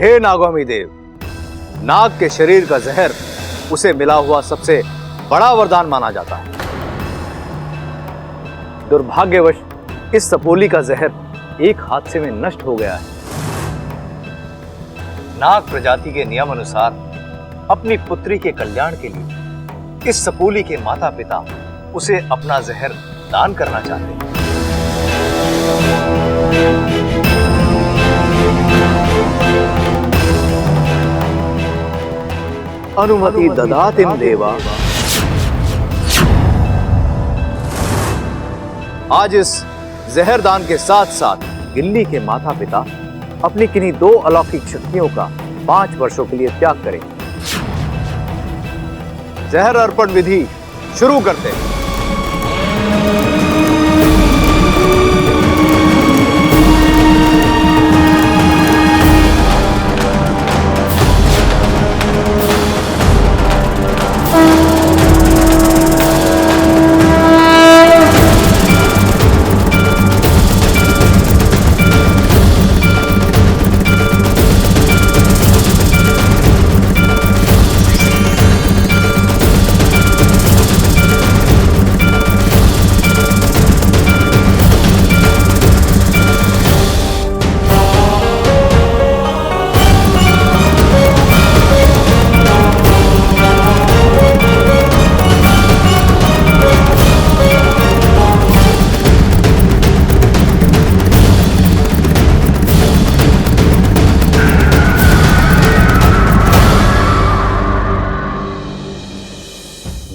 हे नागौमी देव, नाग के शरीर का जहर उसे मिला हुआ सबसे बड़ा वरदान माना जाता है। दुर्भाग्यवश इस सपोली का जहर एक हादसे में नष्ट हो गया है। नाग प्रजाति के नियम अनुसार अपनी पुत्री के कल्याण के लिए इस सपोली के माता पिता उसे अपना जहर दान करना चाहते हैं। अनुमति ददातिम देवा। आज इस जहर दान के साथ साथ गिल्ली के माता पिता अपनी किन्हीं 2 अलौकिक शक्तियों का 5 वर्षों के लिए त्याग करेंगे। जहर अर्पण विधि शुरू करते हैं।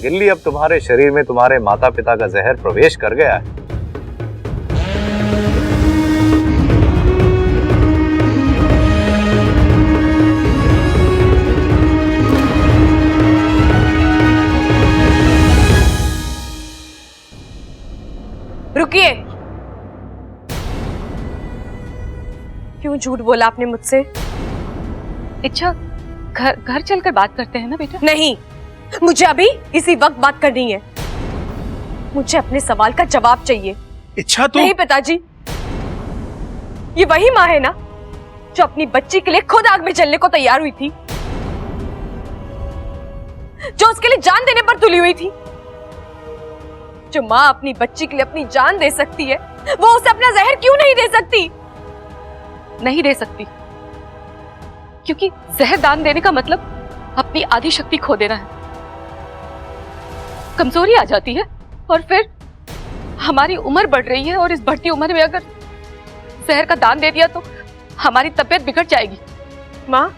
गिल्ली, अब तुम्हारे शरीर में तुम्हारे माता पिता का जहर प्रवेश कर गया है। रुकिए, क्यों झूठ बोला आपने मुझसे? इच्छा, घर चलकर बात करते हैं ना बेटा। नहीं, मुझे अभी इसी वक्त बात करनी है। मुझे अपने सवाल का जवाब चाहिए। इच्छा तो नहीं पिताजी, ये वही माँ है ना जो अपनी बच्ची के लिए खुद आग में जलने को तैयार हुई थी, जो उसके लिए जान देने पर तुली हुई थी। जो माँ अपनी बच्ची के लिए अपनी जान दे सकती है, वो उसे अपना जहर क्यों नहीं दे सकती? नहीं दे सकती, क्योंकि जहर दान देने का मतलब अपनी आधी शक्ति खो देना है। कमजोरी आ जाती है और फिर हमारी उम्र बढ़ रही है, और इस बढ़ती उम्र में अगर जहर का दान दे दिया तो हमारी तबीयत बिगड़ जाएगी। माँ,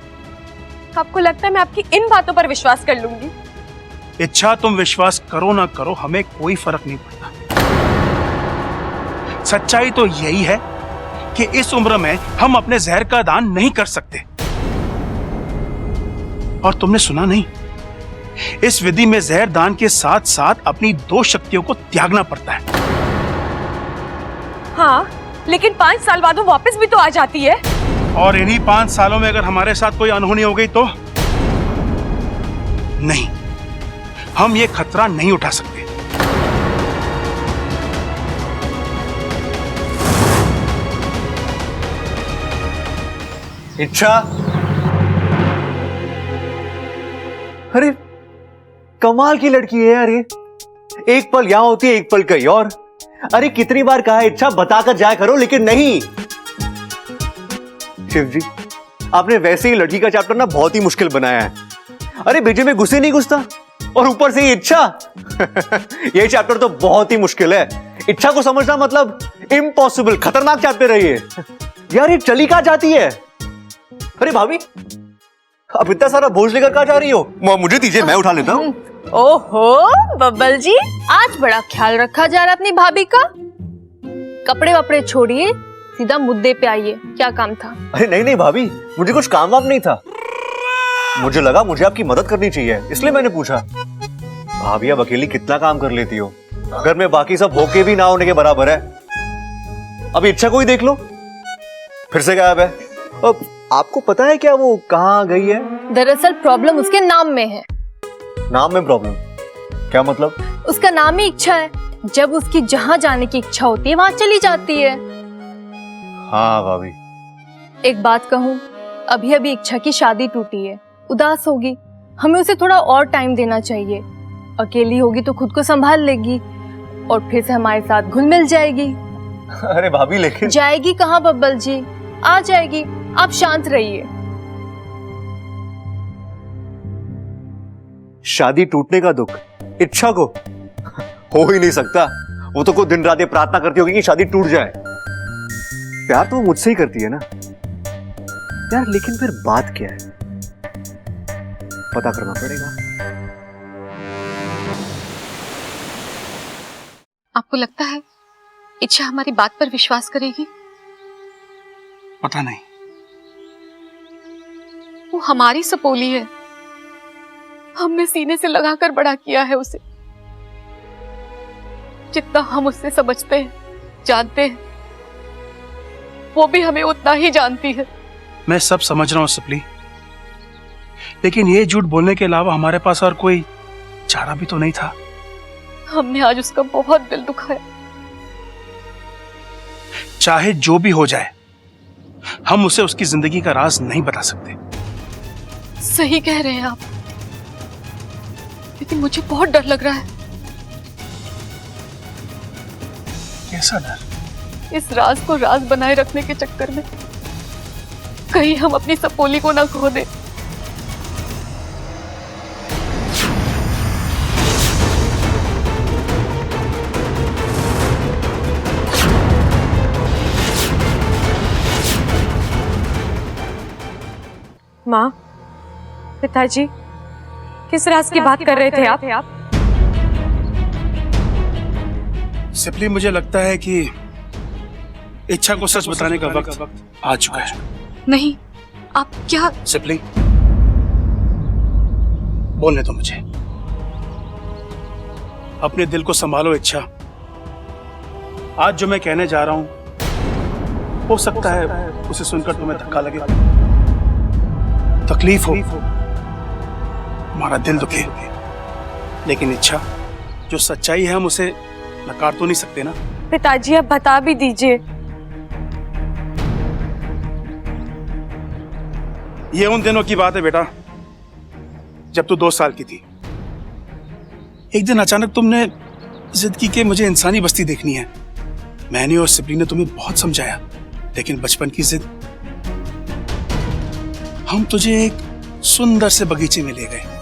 आपको लगता है मैं आपकी इन बातों पर विश्वास कर लूंगी? इच्छा, तुम विश्वास करो ना करो, हमें कोई फर्क नहीं पड़ता। सच्चाई तो यही है कि इस उम्र में हम अपने जहर का दान नहीं कर सकते। और तुमने सुना नहीं, इस विधि में जहर दान के साथ साथ अपनी 2 शक्तियों को त्यागना पड़ता है। हाँ, लेकिन 5 साल बाद वो वापस भी तो आ जाती है। और इन्हीं 5 सालों में अगर हमारे साथ कोई अनहोनी हो गई तो? नहीं, हम ये खतरा नहीं उठा सकते। इच्छा, अरे कमाल की लड़की है यार ये। एक पल यहां होती है, एक पल कहीं और। अरे कितनी बार कहा है इच्छा बताकर जाया करो, लेकिन नहीं। शिव जी, आपने वैसे ही लड़की का चैप्टर ना बहुत ही मुश्किल बनाया है। अरे बीजे में घुसे नहीं घुसता, और ऊपर से इच्छा। ये चैप्टर तो बहुत ही मुश्किल है। इच्छा को समझना मतलब इम्पॉसिबल, खतरनाक चैप्टर है ये। यार ये चली कहां जाती है? अरे भाभी, अब इतना सारा बोझ लेकर कहां जा रही हो? मुझे दीजिए, मैं उठा लेता हूँ। ओहो बब्बल जी, आज बड़ा ख्याल रखा जा रहा है अपनी भाभी का। कपड़े वपड़े छोड़िए, सीधा मुद्दे पे आइए। क्या काम था? अरे नहीं नहीं भाभी, मुझे कुछ काम वाम नहीं था। मुझे लगा मुझे आपकी मदद करनी चाहिए, इसलिए मैंने पूछा। भाभी अब अकेली कितना काम कर लेती हो? घर में बाकी सब होके भी ना होने के बराबर है। अभी इच्छा को ही देख लो, फिर से गायब है। अब आपको पता है क्या वो कहाँ गई है? दरअसल प्रॉब्लम उसके नाम में है। नाम में प्रॉब्लम? क्या मतलब? उसका नाम ही इच्छा है। जब उसकी जहाँ जाने की इच्छा होती है वहां चली जाती है। हाँ भाभी। एक बात कहूँ, अभी अभी इच्छा की शादी टूटी है, उदास होगी, हमें उसे थोड़ा और टाइम देना चाहिए। अकेली होगी तो खुद को संभाल लेगी और फिर से हमारे साथ घुल मिल जाएगी। अरे भाभी लेकिन जाएगी कहाँ बब्बल जी, आ जाएगी, आप शांत रहिए। शादी टूटने का दुख इच्छा को हो ही नहीं सकता। वो तो कोई दिन रात ये प्रार्थना करती होगी कि शादी टूट जाए। प्यार तो वो मुझसे ही करती है ना यार, लेकिन फिर बात क्या है, पता करना पड़ेगा। आपको लगता है इच्छा हमारी बात पर विश्वास करेगी? पता नहीं। वो हमारी सपोली है, हमने सीने से लगाकर बड़ा किया है उसे। जितना हम उससे समझते हैं, जानते हैं, वो भी हमें उतना ही जानती है। मैं सब समझ रहा हूं सपली, लेकिन ये झूठ बोलने के अलावा हमारे पास और कोई चारा भी तो नहीं था। हमने आज उसका बहुत दिल दुखाया। चाहे जो भी हो जाए, हम उसे उसकी जिंदगी का राज नहीं बता सकते। सही कह रहे हैं आप, लेकिन मुझे बहुत डर लग रहा है। कैसा डर? इस राज को राज बनाए रखने के चक्कर में कहीं हम अपनी सपोली को ना खो दें। माँ, पिताजी, किस राज की बात कर रहे थे आप? सिपली, मुझे लगता है कि इच्छा को सच बताने का वक्त आ चुका है। नहीं, आप क्या? सिपली, बोलने दो मुझे। अपने दिल को संभालो इच्छा। आज जो मैं कहने जा रहा हूं, हो सकता है उसे सुनकर तुम्हें धक्का लगे, तकलीफ हो, हमारा दिल दुखे, लेकिन इच्छा, जो सच्चाई है हम उसे नकार तो नहीं सकते ना। पिताजी, आप बता भी दीजिए। ये उन दिनों की बात है बेटा, जब तू 2 साल की थी। एक दिन अचानक तुमने जिद की कि मुझे इंसानी बस्ती देखनी है। मैंने और सिपली ने तुम्हें बहुत समझाया, लेकिन बचपन की जिद। हम तुझे एक सुंदर से बगीचे में ले गए।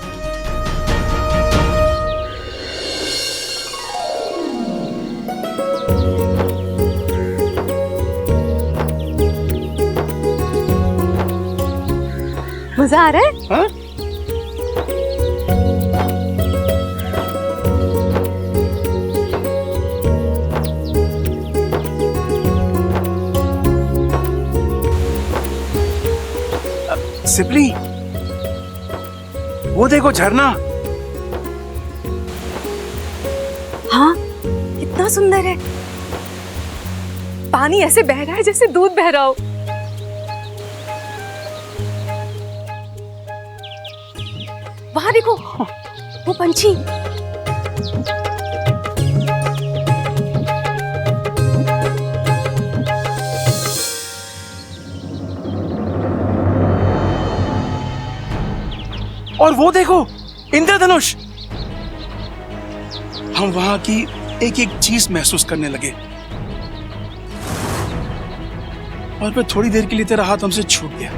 मजा आ रहा है? हाँ? सिपली, वो देखो झरना। हाँ, कितना सुंदर है। पानी ऐसे बह रहा है जैसे दूध बह रहा हो। वहां देखो, वो पंछी। और वो देखो, इंद्रधनुष। हम वहां की एक एक चीज महसूस करने लगे, और फिर थोड़ी देर के लिए तेरा हाथ हमसे छूट गया।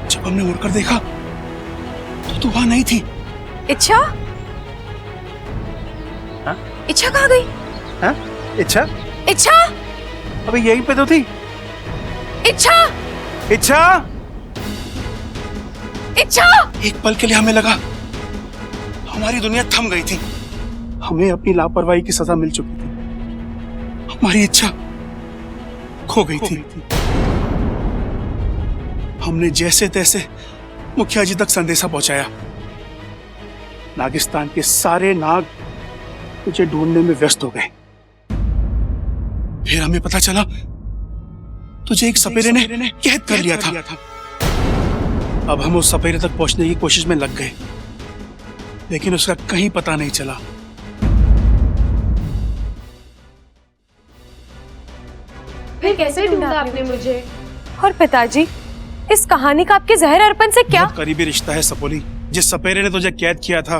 जब हमने मुड़कर देखा तो तू वहां नहीं थी। इच्छा? हाँ? इच्छा कहाँ गई? हाँ? इच्छा? इच्छा? अबे यहीं पे तो थी। इच्छा? इच्छा? इच्छा? एक पल के लिए हमें लगा हमारी दुनिया थम गई थी। हमें अपनी लापरवाही की सजा मिल चुकी थी। हमारी इच्छा खो गई थी। हमने जैसे तैसे मुखिया जी तक संदेशा पहुंचाया। नागिस्तान के सारे नाग तुझे ढूंढने में व्यस्त हो गए। फिर हमें पता चला तुझे एक सपेरे ने कैद कर लिया था। अब हम उस सपेरे तक पहुंचने की कोशिश में लग गए, लेकिन उसका कहीं पता नहीं चला। फिर कैसे ढूंढा आपने मुझे? और पिताजी, इस कहानी का आपके जहर अर्पण से क्या? बहुत करीबी रिश्ता है सपोली। जिस सपेरे ने तुझे कैद किया था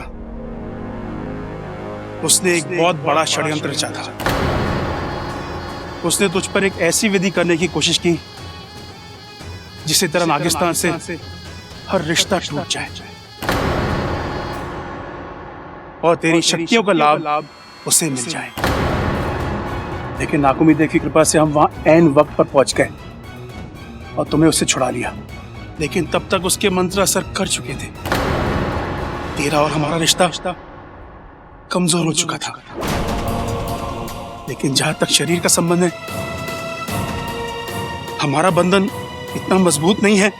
उसने एक बहुत बड़ा षड्यंत्र रचा था। उसने तुझ पर एक ऐसी विधि करने की कोशिश की जिससे तेरा नागिस्तान से हर रिश्ता टूट जाए और तेरी शक्तियों का लाभ उसे मिल जाए। लेकिन नाकुमिदे की कृपा से हम वहां ऐन वक्त पर पहुंच गए और तुम्हें उससे छुड़ा लिया। लेकिन तब तक उसके मंत्र असर कर चुके थे। तेरा और हमारा रिश्ता कमजोर हो चुका था। लेकिन जहां तक शरीर का संबंध है, हमारा बंधन इतना मजबूत नहीं है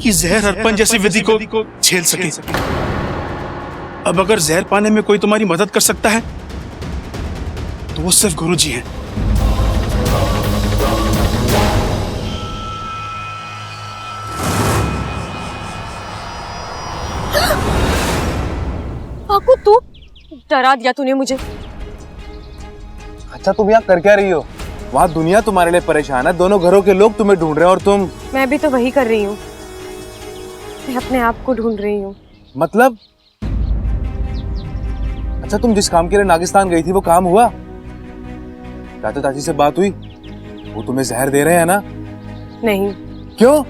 कि जहर अर्पण जैसी विधि को झेल सके। अब अगर जहर पाने में कोई तुम्हारी मदद कर सकता है तो वो सिर्फ गुरुजी हैं। वाकू, तू डरा दिया तूने मुझे। अच्छा तुम यहाँ कर क्या रही हो? वहाँ दुनिया तुम्हारे लिए परेशान है, दोनों घरों के लोग तुम्हें ढूंढ रहे हैं और तुम। मैं भी तो वही कर रही हूँ, मैं अपने आप को ढूंढ रही हूँ। मतलब? अच्छा तुम जिस काम के लिए नागिस्तान गई थी वो काम हुआ? चाचा चाची से बात हुई? वो तुम्हें जहर दे रहे हैं ना? नहीं। क्यों?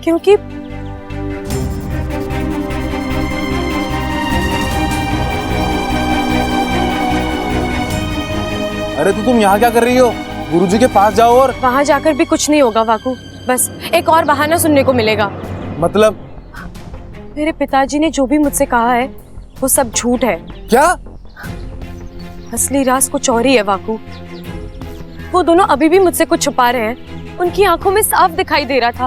क्योंकि अरे तो तुम यहाँ क्या कर रही हो? गुरुजी के पास जाओ। और वहां जाकर भी कुछ नहीं होगा वाकू, बस एक और बहाना सुनने को मिलेगा। मतलब? मेरे पिताजी ने जो भी मुझसे कहा है वो सब झूठ है। क्या? असली राज कुछ और ही है वाकू। वो दोनों अभी भी मुझसे कुछ छुपा रहे हैं। उनकी आंखों में साफ दिखाई दे रहा था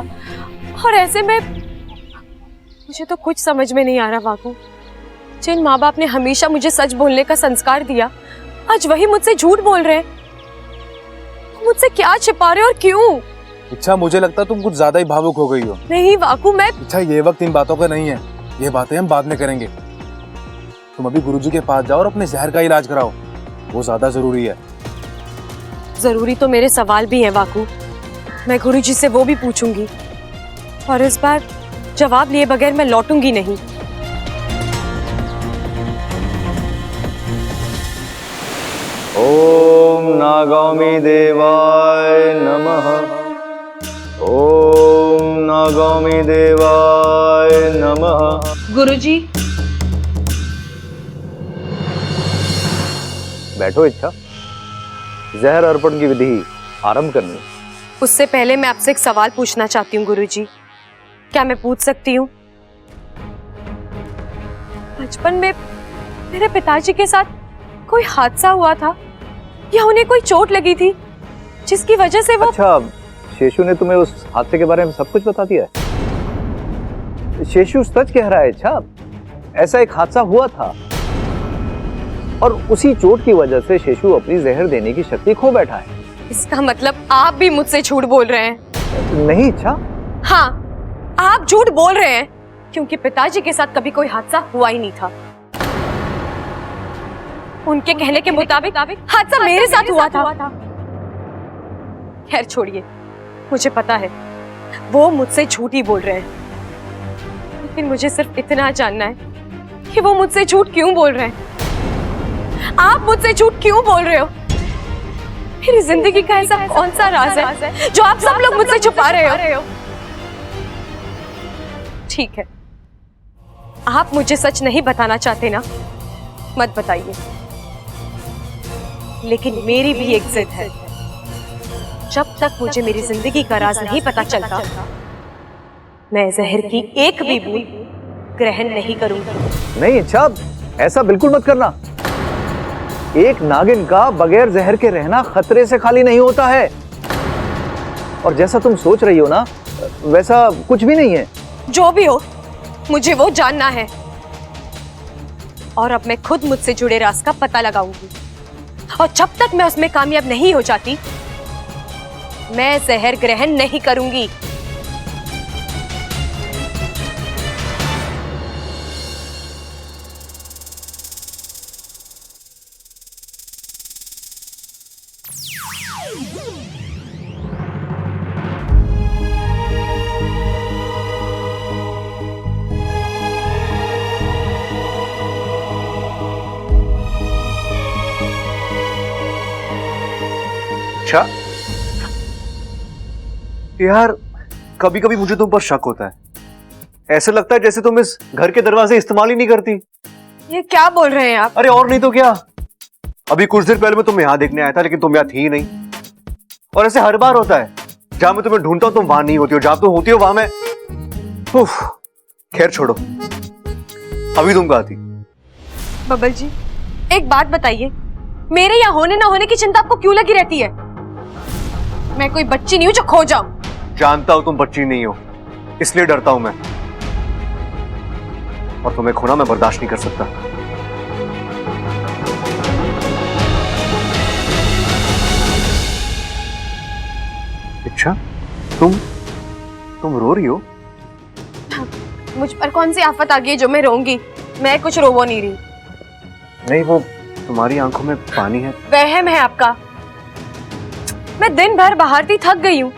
और ऐसे में मुझे तो कुछ समझ में नहीं आ रहा वाकू। जिन माँ बाप ने हमेशा मुझे सच बोलने का संस्कार दिया, आज वही मुझसे झूठ बोल रहे हैं। मुझसे क्या छिपा रहे और क्यों? अच्छा मुझे लगता है तुम कुछ ज्यादा ही भावुक हो गई हो। नहीं वाकू, मैं अच्छा ये वक्त इन बातों का नहीं है, ये बातें हम बाद में करेंगे। तुम अभी गुरुजी के पास जाओ और अपने जहर का इलाज कराओ, वो ज्यादा जरूरी है। जरूरी तो मेरे सवाल भी हैं वाकू। मैं गुरुजी से वो भी पूछूंगी और इस बार जवाब लिए बगैर मैं लौटूंगी नहीं। ओम नागामी देवाय नमः। ओम नागामी देवाय नमः। गुरुजी, बैठो इच्छा, जहर अर्पण की विधि आरंभ करनी। उससे पहले मैं आपसे एक सवाल पूछना चाहती हूँ गुरुजी। क्या मैं पूछ सकती हूँ? बचपन में मेरे पिताजी के साथ कोई हादसा हुआ था या उन्हें कोई चोट लगी थी जिसकी वजह से वो। अच्छा, शेषु ने तुम्हें उस हादसे के बारे में सब कुछ बता दिया है? शेषु सच कह रहा है अच्छा, ऐसा एक हादसा हुआ था और उसी चोट की वजह से शेषु अपनी जहर देने की शक्ति खो बैठा है। इसका मतलब आप भी मुझसे झूठ बोल रहे हैं? नहीं इच्छा। हाँ, आप झूठ बोल रहे हैं क्योंकि पिताजी के साथ कभी कोई हादसा हुआ ही नहीं था। उनके कहने के मुताबिक हादसा मेरे साथ हुआ था। खैर छोड़िए, मुझे पता है वो मुझसे झूठ ही बोल रहे हैं, लेकिन मुझे सिर्फ इतना जानना है कि वो मुझसे झूठ क्यों बोल रहे हैं। आप मुझसे झूठ क्यों बोल रहे हो? मेरी जिंदगी का ऐसा कौन सा राज है जो आप सब लोग मुझसे छुपा रहे हो? ठीक है, आप मुझे सच नहीं बताना चाहते ना, मत बताइए। लेकिन मेरी भी एक जिद है, जब तक मुझे मेरी जिंदगी का राज नहीं पता चलता, मैं जहर की एक भी बूंद ग्रहण नहीं करूंगी। नहीं इच्छा, ऐसा बिल्कुल मत करना। एक नागिन का बगैर जहर के रहना खतरे से खाली नहीं होता है। और जैसा तुम सोच रही हो ना, वैसा कुछ भी नहीं है। जो भी हो, मुझे वो जानना है और अब मैं खुद मुझसे जुड़े राज का पता लगाऊंगी। और जब तक मैं उसमें कामयाब नहीं हो जाती, मैं जहर ग्रहण नहीं करूंगी। अच्छा यार, कभी कभी मुझे तुम पर शक होता है। ऐसे लगता है जैसे तुम इस घर के दरवाजे इस्तेमाल ही नहीं करती। ये क्या बोल रहे हैं आप? अरे और नहीं तो क्या, अभी कुछ देर पहले मैं तुम्हें यहां देखने आया था, लेकिन तुम यहाँ थी ही नहीं। और ऐसे हर बार होता है, जहां मैं तुम्हें ढूंढता हूं तुम वहां नहीं होती हो, जहां तुम होती हो वहां मैं। उफ, खैर छोड़ो, अभी तुम कहाँ थी? बबल जी, एक बात बताइए, मेरे यहाँ होने ना होने की चिंता आपको क्यों लगी रहती है? मैं कोई बच्ची नहीं हूं जो खो जाऊं। जानता हूं तुम बच्ची नहीं हो, इसलिए डरता हूं मैं, और तुम्हें खोना मैं बर्दाश्त नहीं कर सकता। अच्छा, तुम रो रही हो? मुझ पर कौन सी आफत आ गई जो मैं रोऊंगी? मैं कुछ रो नहीं रही। नहीं, वो तुम्हारी आंखों में पानी है। वहम है आपका। मैं दिन भर बाहर थी, थक गई हूँ,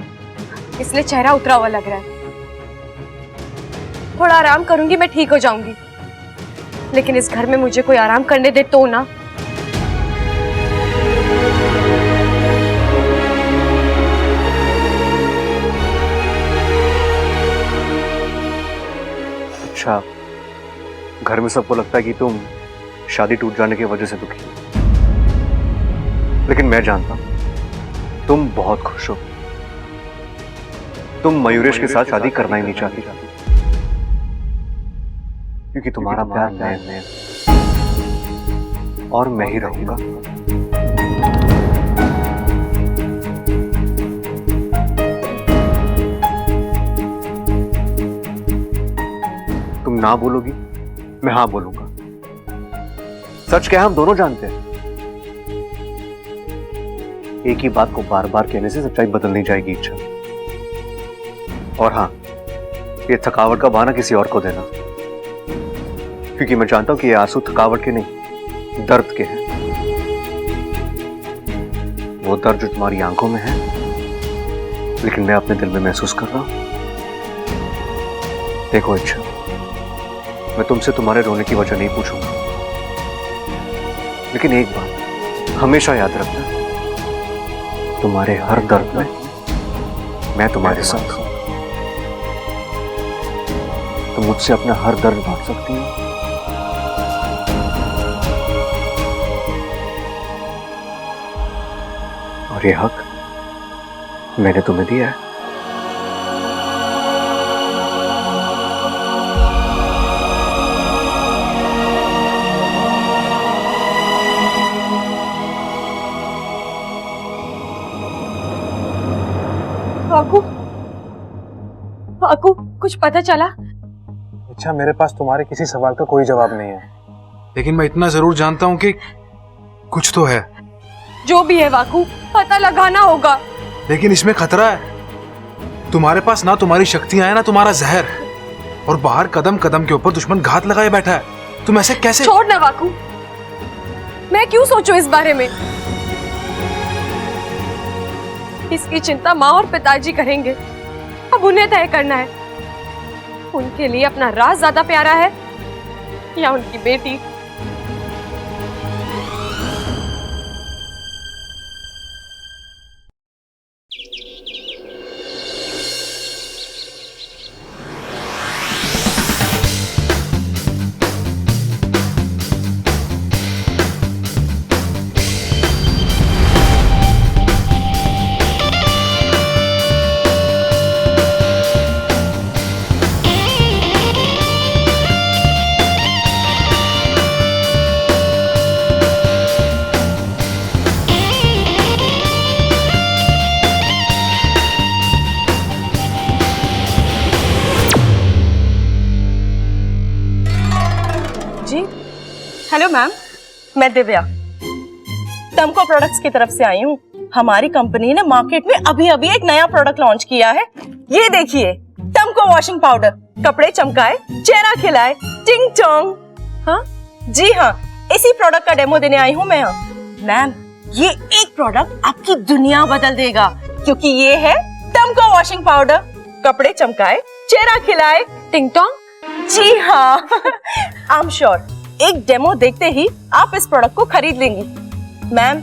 इसलिए चेहरा उतरा हुआ लग रहा है। थोड़ा आराम करूंगी, मैं ठीक हो जाऊंगी। लेकिन इस घर में मुझे कोई आराम करने दे तो ना। अच्छा, घर में सबको लगता है कि तुम शादी टूट जाने की वजह से दुखी हो, लेकिन मैं जानता हूं तुम बहुत खुश हो। तुम मयूरेश के साथ शादी करना ही नहीं चाहती, क्योंकि तुम्हारा प्यार मैं और मैं ही रहूंगा। तुम ना बोलोगी, मैं हाँ बोलूंगा। सच क्या, हम दोनों जानते हैं, एक ही बात को बार बार कहने से सच्चाई बदल नहीं जाएगी इच्छा। और हाँ, ये थकावट का बहाना किसी और को देना, क्योंकि मैं जानता हूं कि ये आंसू थकावट के नहीं, दर्द के हैं। वो दर्द जो तुम्हारी आंखों में है, लेकिन मैं अपने दिल में महसूस कर रहा हूं। देखो इच्छा, मैं तुमसे तुम्हारे रोने की वजह नहीं पूछूंगा, लेकिन एक बात हमेशा याद रखना, तुम्हारे हर दर्द में मैं तुम्हारे साथ हूं। तुम मुझसे अपना हर दर्द बांट सकती हो, और ये हक मैंने तुम्हें दिया है। वाकू, वाकू, कुछ पता चला? अच्छा, मेरे पास तुम्हारे किसी सवाल का कोई जवाब नहीं है, लेकिन मैं इतना जरूर जानता हूं कि कुछ तो है। जो भी है वाकू, पता लगाना होगा। लेकिन इसमें खतरा है। तुम्हारे पास ना तुम्हारी शक्तियां हैं, ना तुम्हारा जहर, और बाहर कदम कदम के ऊपर दुश्मन घात लगाए बैठा है। तुम ऐसे कैसे? छोड़ ना वाकू, मैं क्यों सोचूं इस बारे में? इसकी चिंता माँ और पिताजी करेंगे, अब उन्हें तय करना है। उनके लिए अपना राज ज्यादा प्यारा है या उनकी बेटी? जी, हेलो मैम, मैं दिव्या टमको प्रोडक्ट्स की तरफ से आई हूँ। हमारी कंपनी ने मार्केट में अभी अभी एक नया प्रोडक्ट लॉन्च किया है। ये देखिए, टमको वॉशिंग पाउडर, कपड़े चमकाए, चेहरा खिलाए, टिंग टोंग। हाँ जी हाँ, इसी प्रोडक्ट का डेमो देने आई हूँ मैं यहाँ। मैम, ये एक प्रोडक्ट आपकी दुनिया बदल देगा, क्योंकि ये है टमको वॉशिंग पाउडर, कपड़े चमकाए, चेहरा खिलाए, टिंग टोंग। जी हाँ। आई एम श्योर एक डेमो देखते ही आप इस प्रोडक्ट को खरीद लेंगी। मैम,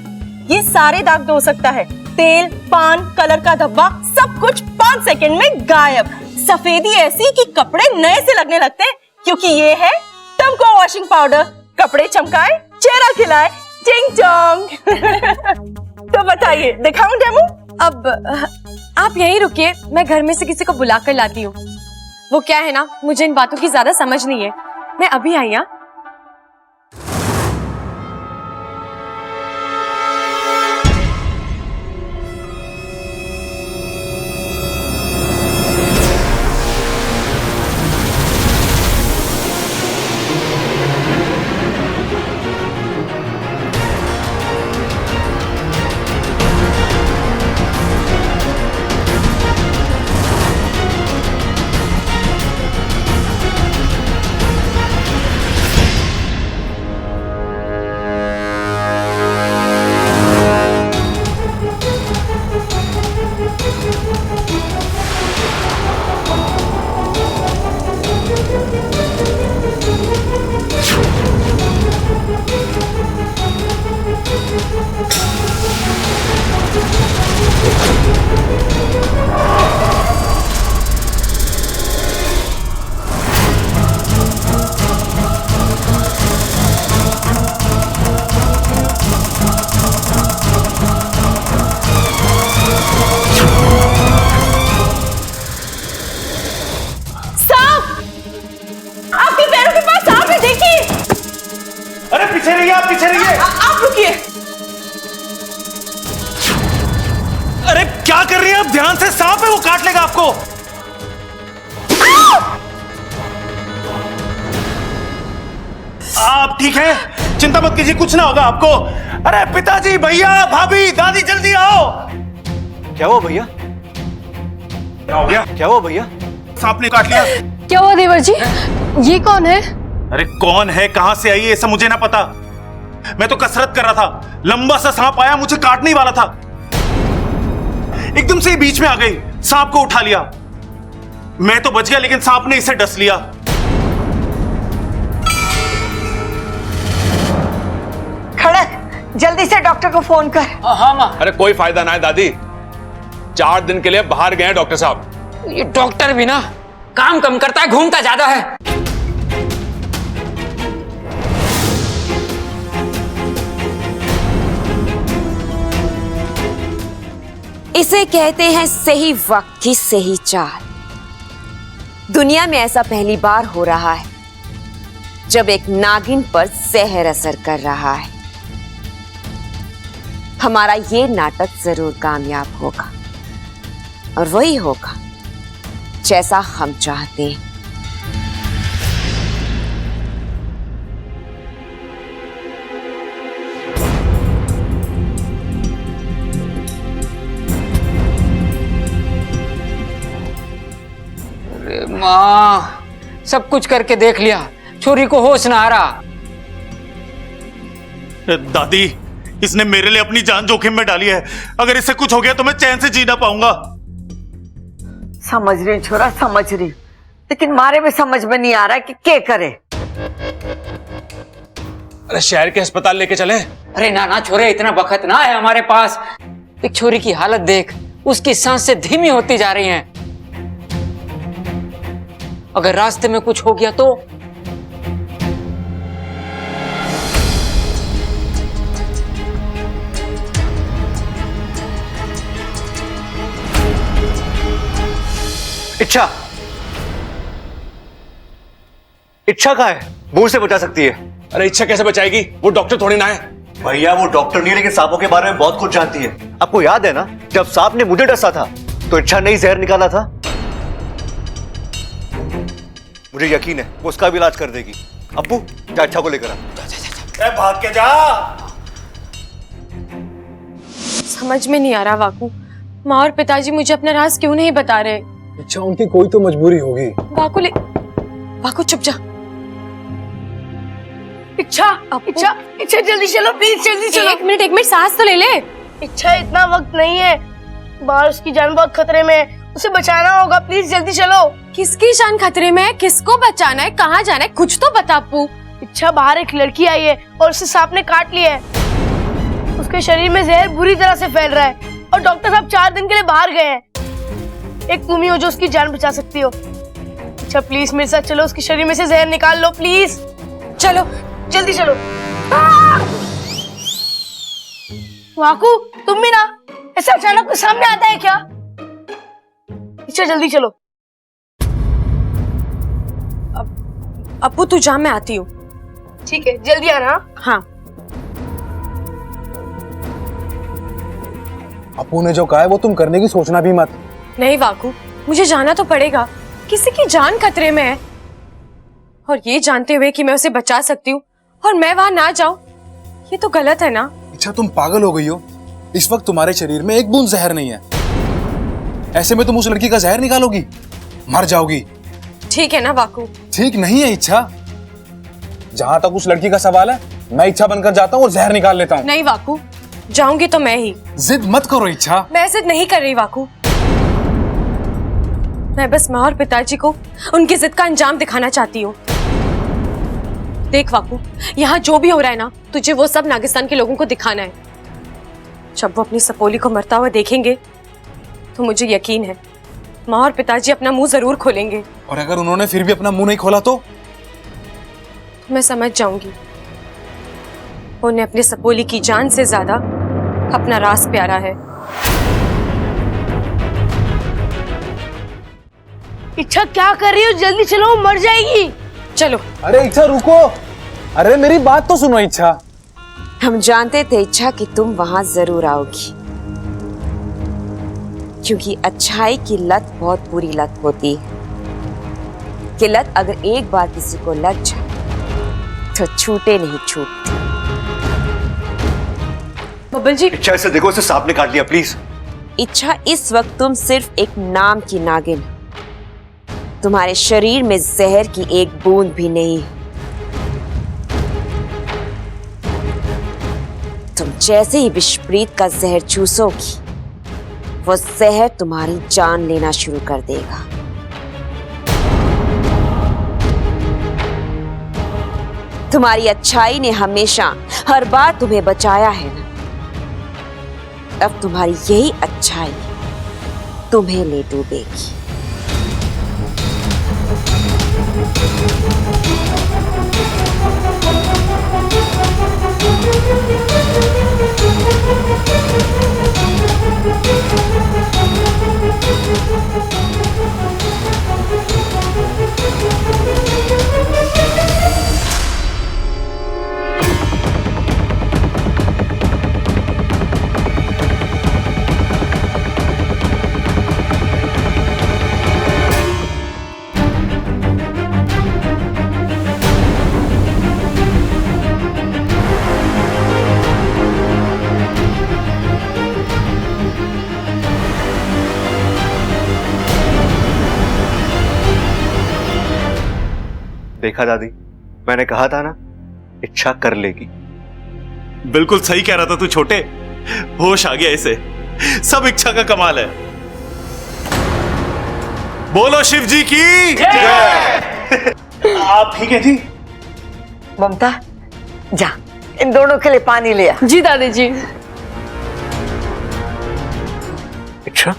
ये सारे दाग धो सकता है, तेल, पान, कलर का धब्बा, सब कुछ 5 सेकंड में गायब। सफेदी ऐसी कि कपड़े नए से लगने लगते हैं, क्योंकि ये है टमको वॉशिंग पाउडर। कपड़े चमकाए, चेहरा खिलाए, चिंग चोंग। तो बताइए, दिखाऊं डेमो? अब आप यहीं रुकिए, मैं घर में से किसी को बुला कर लाती हूँ। वो क्या है ना, मुझे इन बातों की ज्यादा समझ नहीं है। मैं अभी आई। हाँ, आपके पैरों के पास सांप है, देखिए। अरे पीछे रहिए, आप पीछे रहिए। आप रुकिए। अरे क्या कर रही हैं आप? ध्यान से, सांप है, वो काट लेगा आपको। आप ठीक हैं? चिंता मत कीजिए, कुछ ना होगा आपको। अरे पिताजी, भैया, भाभी, दादी, जल्दी आओ। क्या हुआ भैया? क्या हो गया? क्या हुआ भैया? सांप ने काट लिया। क्या हुआ देवर जी? ये कौन है? अरे कौन है, कहां से आई है, ये सब मुझे ना पता। मैं तो कसरत कर रहा था, लंबा सा सांप आया, मुझे काटने ही वाला था। एकदम से ही बीच में आ गई, सांप को उठा लिया। मैं तो बच गया, लेकिन सांप ने इसे डस लिया। खड़क, जल्दी से डॉक्टर को फोन कर। हाँ माँ। अरे कोई फायदा ना है दादी, 4 दिन के लिए बाहर गए हैं डॉक्टर साहब। ये डॉक्टर भी ना काम कम करता है, घूमता ज्यादा है। इसे कहते हैं सही वक्त की सही चाल। दुनिया में ऐसा पहली बार हो रहा है जब एक नागिन पर जहर असर कर रहा है। हमारा ये नाटक जरूर कामयाब होगा, और वही होगा जैसा हम चाहते हैं। अरे माँ, सब कुछ करके देख लिया, छोरी को होश ना आ रहा। दादी, इसने मेरे लिए अपनी जान जोखिम में डाली है। अगर इससे कुछ हो गया तो मैं चैन से जी ना पाऊंगा। समझ रही छोरा, समझ रही, लेकिन मारे में समझ में नहीं आ रहा कि क्या करे। अरे शहर के अस्पताल लेके चले। अरे ना ना छोरे, इतना वक्त ना है हमारे पास। एक छोरी की हालत देख, उसकी सांसें धीमी होती जा रही हैं। अगर रास्ते में कुछ हो गया तो? इच्छा, इच्छा कहाँ है? मुंह से बचा सकती है। अरे इच्छा कैसे बचाएगी, वो डॉक्टर थोड़ी ना है। भैया वो डॉक्टर नहीं है, लेकिन सांपों के बारे में बहुत कुछ जानती है। आपको याद है ना, जब सांप ने मुझे डसा था तो इच्छा ने ही जहर निकाला था। मुझे यकीन है वो उसका भी इलाज कर देगी। अब्बू जा, इच्छा को लेकर आ। भाग के जा। समझ में नहीं आ रहा वाकू, माँ और पिताजी मुझे अपना राज क्यों नहीं बता रहे। अच्छा, उनकी कोई तो मजबूरी होगी। वाकू चुप जा। इच्छा, इच्छा, इच्छा जल्दी चलो, प्लीज जल्दी चलो। एक मिनट सांस तो ले ले। इच्छा, इतना वक्त नहीं है, बाहर उसकी जान बहुत खतरे में है, उसे बचाना होगा, प्लीज जल्दी चलो। किसकी जान खतरे में है? किसको बचाना है? कहाँ जाना है? कुछ तो बता अप्पू। इच्छा, बाहर एक लड़की आई है और उसे सांप ने काट लिया है। उसके शरीर में जहर बुरी तरह से फैल रहा है और डॉक्टर साहब 4 दिन के लिए बाहर गए हैं। एक तुम ही हो जो उसकी जान बचा सकती हो। अच्छा प्लीज मेरे साथ चलो, उसके शरीर में से जहर निकाल लो प्लीज। चलो जल्दी चलो। वाकू तुम भी ना, ऐसा अचानक तो सामने आता है क्या? अच्छा जल्दी चलो। अप्पू तू जा, मैं आती हूँ। ठीक है जल्दी आना। हाँ। अप्पू ने जो कहा है वो तुम करने की सोचना भी मत। नहीं वाकू, मुझे जाना तो पड़ेगा, किसी की जान खतरे में है। और ये जानते हुए कि मैं उसे बचा सकती हूँ और मैं वहां ना जाऊं, ये तो गलत है ना। अच्छा तुम पागल हो गई हो? इस वक्त तुम्हारे शरीर में एक बूंद जहर नहीं है। ऐसे में तुम उस लड़की का जहर निकालोगी, मर जाओगी। ठीक है ना वाकू? ठीक नहीं है इच्छा। जहां तक उस लड़की का सवाल है, मैं इच्छा बनकर जाता हूँ और जहर निकाल लेता हूँ। नहीं वाकू, जाऊंगी तो मैं ही। जिद मत करो इच्छा। मैं जिद नहीं कर रही वाकू, मैं बस माँ और पिताजी को उनकी जिद का अंजाम दिखाना चाहती हूँ। देख वाकू, यहाँ जो भी हो रहा है ना, तुझे वो सब नागिस्तान के लोगों को दिखाना है। जब वो अपनी सपोली को मरता हुआ देखेंगे तो मुझे यकीन है माँ और पिताजी अपना मुंह जरूर खोलेंगे। और अगर उन्होंने फिर भी अपना मुंह नहीं खोला तो मैं समझ जाऊंगी उन्हें अपने सपोली की जान से ज्यादा अपना राज प्यारा है। इच्छा क्या कर रही हो? जल्दी चलो, वो मर जाएगी। चलो। अरे इच्छा रुको, अरे मेरी बात तो सुनो इच्छा। हम जानते थे इच्छा कि तुम वहां जरूर आओगी, क्योंकि अच्छाई की लत बहुत बुरी लत होती है कि लत अगर एक बार किसी को लग जाए तो छूटे नहीं छूटती। बबल जी, इच्छा इसे देखो, इसे सांप ने काट लिया प्लीज। इच्छा इस वक्त तुम सिर्फ एक नाम की नागिन हो। तुम्हारे शरीर में जहर की एक बूंद भी नहीं है। तुम जैसे ही विषप्रीत का जहर चूसोगी, वो जहर तुम्हारी जान लेना शुरू कर देगा। तुम्हारी अच्छाई ने हमेशा हर बार तुम्हें बचाया है ना, अब तुम्हारी यही अच्छाई तुम्हें ले डूबेगी। देखा दादी, मैंने कहा था ना, इच्छा कर लेगी। बिल्कुल सही कह रहा था तू छोटे, होश आ गया इसे। सब इच्छा का कमाल है। बोलो शिव जी की जय। आप ठीक है जी? ममता जा इन दोनों के लिए पानी ले आ। जी दादी जी। इच्छा,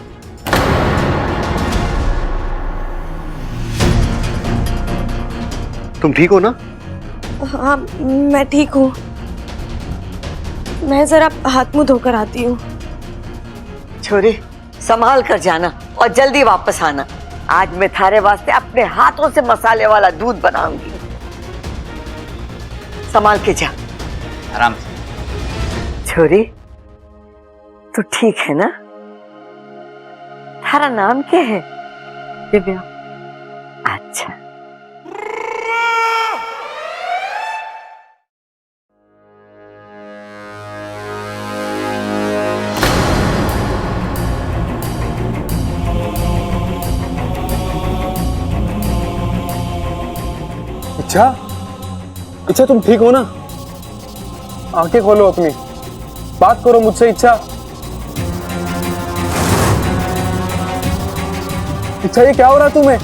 तुम ठीक हो ना? हाँ मैं ठीक हूँ, मैं जरा हाथ मुंह धोकर आती हूँ। छोरी संभाल कर जाना और जल्दी वापस आना। आज मैं थारे वास्ते अपने हाथों से मसाले वाला दूध बनाऊंगी। संभाल के जा। आराम से। छोरी तू ठीक है ना? थारा नाम क्या है? दिव्या। अच्छा। इच्छा, इच्छा तुम ठीक हो ना? आंखें खोलो अपनी, बात करो मुझसे इच्छा। इच्छा ये क्या हो रहा है तुम्हें?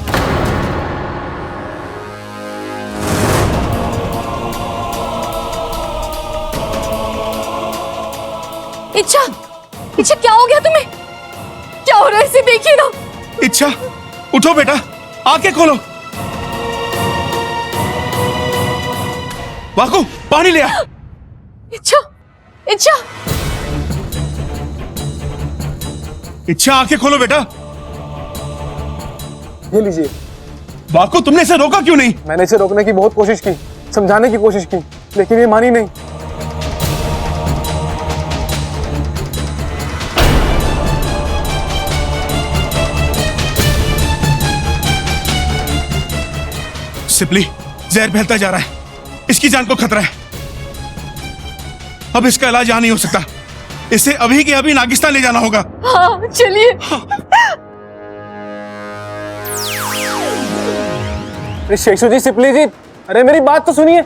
इच्छा, इच्छा क्या हो गया तुम्हें? क्या हो रहा है इसे देखिए ना। इच्छा उठो बेटा, आंखें खोलो। वाकू पानी ले आ। इच्छा इच्छा इच्छा आंखें खोलो बेटा। ये लीजिए। वाकू तुमने इसे रोका क्यों नहीं? मैंने इसे रोकने की बहुत कोशिश की, समझाने की कोशिश की, लेकिन ये मानी नहीं। सिपली, जहर फैलता जा रहा है, इसकी जान को खतरा है। अब इसका इलाज यहां नहीं हो सकता, इसे अभी के अभी नागिस्तान ले जाना होगा। हाँ चलिए। अरे शेषू जी, सिपली जी, अरे मेरी बात तो सुनिए।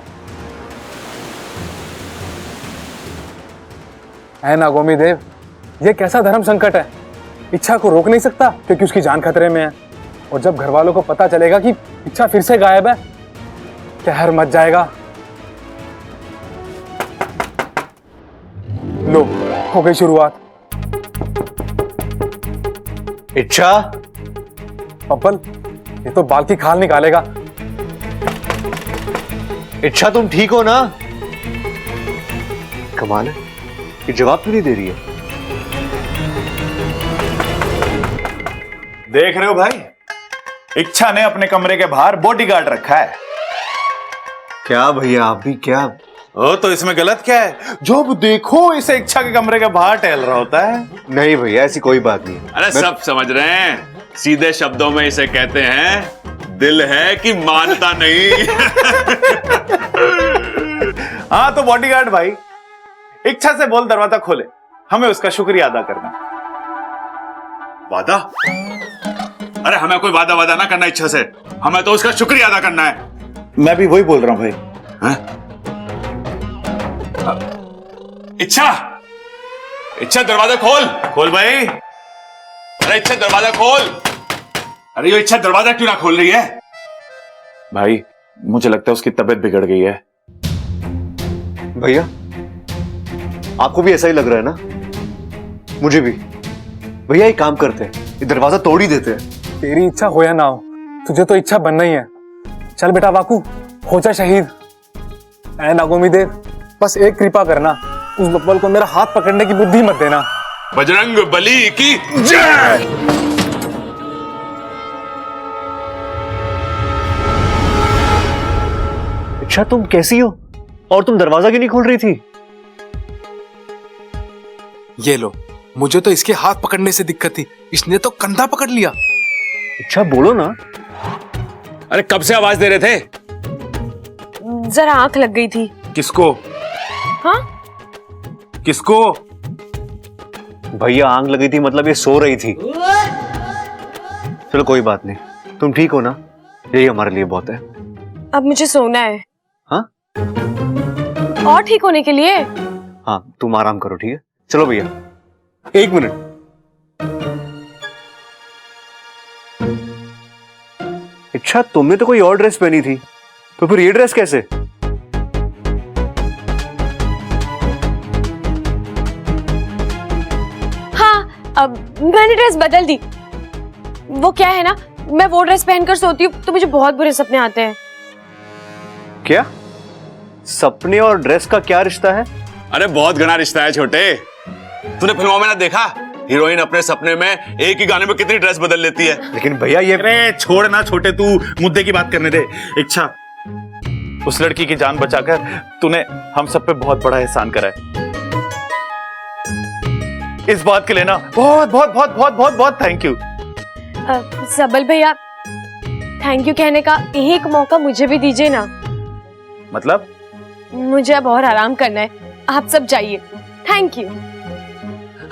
है नागोमी देव, ये कैसा धर्म संकट है? इच्छा को रोक नहीं सकता क्योंकि उसकी जान खतरे में है, और जब घर वालों को पता चलेगा कि इच्छा फिर से गायब है, कहर मच जाएगा। लो, हो गई शुरुआत। इच्छा, पप्पल, ये तो बाल की खाल निकालेगा। इच्छा तुम ठीक हो ना? कमाल है, ये जवाब क्यों नहीं दे रही है? देख रहे हो भाई, इच्छा ने अपने कमरे के बाहर बॉडीगार्ड रखा है। क्या भैया, आप भी क्या? ओ तो इसमें गलत क्या है? जब देखो इसे इच्छा के कमरे के बाहर टहल रहा होता है। नहीं भैया, ऐसी कोई बात नहीं। अरे सब समझ रहे हैं, सीधे शब्दों में इसे कहते हैं दिल है कि मानता नहीं। हाँ तो बॉडीगार्ड भाई, इच्छा से बोल दरवाजा खोले, हमें उसका शुक्रिया अदा करना। वादा? अरे हमें कोई वादा ना करना इच्छा से, हमें तो उसका शुक्रिया अदा करना है। मैं भी वही बोल रहा हूं भाई। इच्छा, इच्छा दरवाजा खोल। खोल भाई। अरे इच्छा दरवाजा खोल। अरे ये इच्छा दरवाजा क्यों ना खोल रही है? भाई मुझे लगता है उसकी तबीयत बिगड़ गई है। भैया, आपको भी ऐसा ही लग रहा है ना? मुझे भी। भैया एक काम करते हैं, ये दरवाजा तोड़ ही देते हैं। तेरी इच्छा हो या ना हो, तुझे तो इच्छा बनना ही है। चल बेटा वाकू, हो जा शहीद। ऐ नागोमी देव, बस एक कृपा करना, उस बब्बल को मेरा हाथ पकड़ने की बुद्धि मत देना। बजरंग बली की जय। इच्छा तुम कैसी हो? और तुम दरवाजा क्यों नहीं खोल रही थी? ये लो, मुझे तो इसके हाथ पकड़ने से दिक्कत थी, इसने तो कंधा पकड़ लिया। इच्छा बोलो ना। अरे कब से आवाज दे रहे थे? जरा आंख लग गई थी। किसको? हाँ? किसको? भैया आंख लगी थी मतलब ये सो रही थी। चलो कोई बात नहीं, तुम ठीक हो ना? यही हमारे लिए बहुत है। अब मुझे सोना है। हाँ? और ठीक होने के लिए? हाँ तुम आराम करो, ठीक है? चलो भैया, एक मिनट। इच्छा तुमने तो कोई और ड्रेस पहनी थी, तो फिर ये ड्रेस कैसे? हाँ, अब मैंने ड्रेस बदल दी। वो क्या है ना, मैं वो ड्रेस पहनकर सोती हूँ तो मुझे बहुत बुरे सपने आते हैं। क्या? सपने और ड्रेस का क्या रिश्ता है? अरे बहुत घना रिश्ता है छोटे। तूने फिल्मों में ना देखा, हीरोइन अपने सपने में एक ही गाने में कितनी ड्रेस बदल लेती है। लेकिन भैया ये... अरे छोड़ ना छोटे, तू मुद्दे की बात करने दे। इच्छा, उस लड़की की जान बचाकर तूने हम सब पे बहुत बड़ा एहसान करा है। इस बात के लिए ना बहुत बहुत बहुत बहुत बहुत बहुत थैंक यू। सबल भैया, थैंक यू कहने का एक मौका मुझे भी दीजिए ना। मतलब? मुझे अब और आराम करना है, आप सब जाइए। Thank you.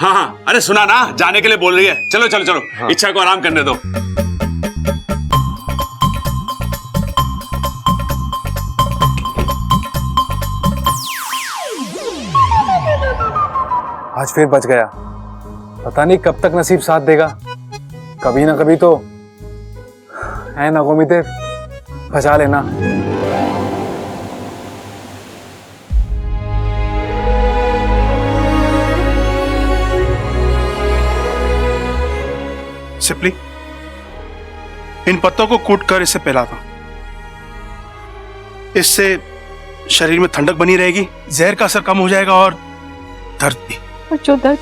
हाँ हाँ, अरे सुना ना, जाने के लिए बोल रही है। चलो चलो चलो, हाँ। इच्छा को आराम करने दो। आज फिर बच गया, पता नहीं कब तक नसीब साथ देगा। कभी ना कभी तो है नागोमी देव, बचा लेना। सिप्ली, इन पत्तों को कूट कर इसे पिला दो। इससे शरीर में ठंडक बनी रहेगी, जहर का असर कम हो जाएगा और दर्द भी। और जो दर्द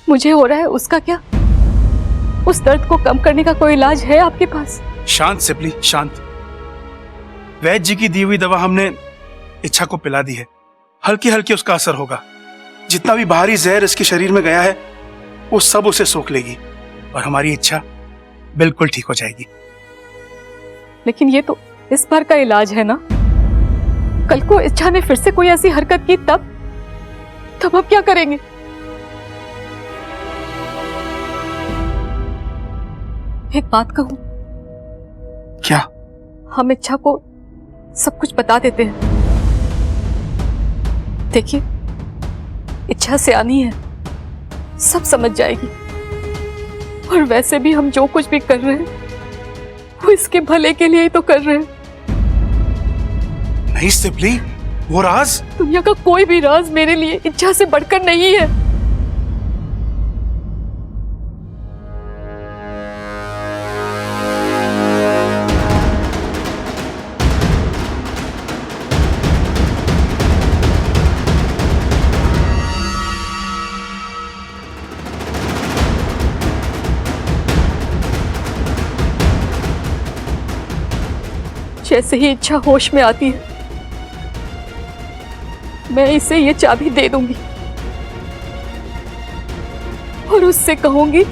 मुझे हो रहा है उसका क्या? उस दर्द को कम करने का कोई इलाज है आपके पास? शांत सिप्ली, शांत। वैद्य जी की दी हुई दवा हमने इच्छा को पिला दी है। हल्की हल्की उसका असर होगा। जितना भी बाहरी जहर इसके शरीर में गया है वो सब उसे सोख लेगी और हमारी इच्छा बिल्कुल ठीक हो जाएगी। लेकिन ये तो इस बार का इलाज है ना। कल को इच्छा ने फिर से कोई ऐसी हरकत की तब अब क्या करेंगे? एक बात कहूं? क्या? हम इच्छा को सब कुछ बता देते हैं। देखिए, इच्छा सियानी है, सब समझ जाएगी। और वैसे भी हम जो कुछ भी कर रहे हैं वो इसके भले के लिए ही तो कर रहे हैं। नहीं सिप्ली, वो राज? दुनिया का कोई भी राज मेरे लिए इच्छा से बढ़कर नहीं है। जैसे ही इच्छा होश में आती है मैं इसे ये चाबी दे दूंगी और उससे कहूंगी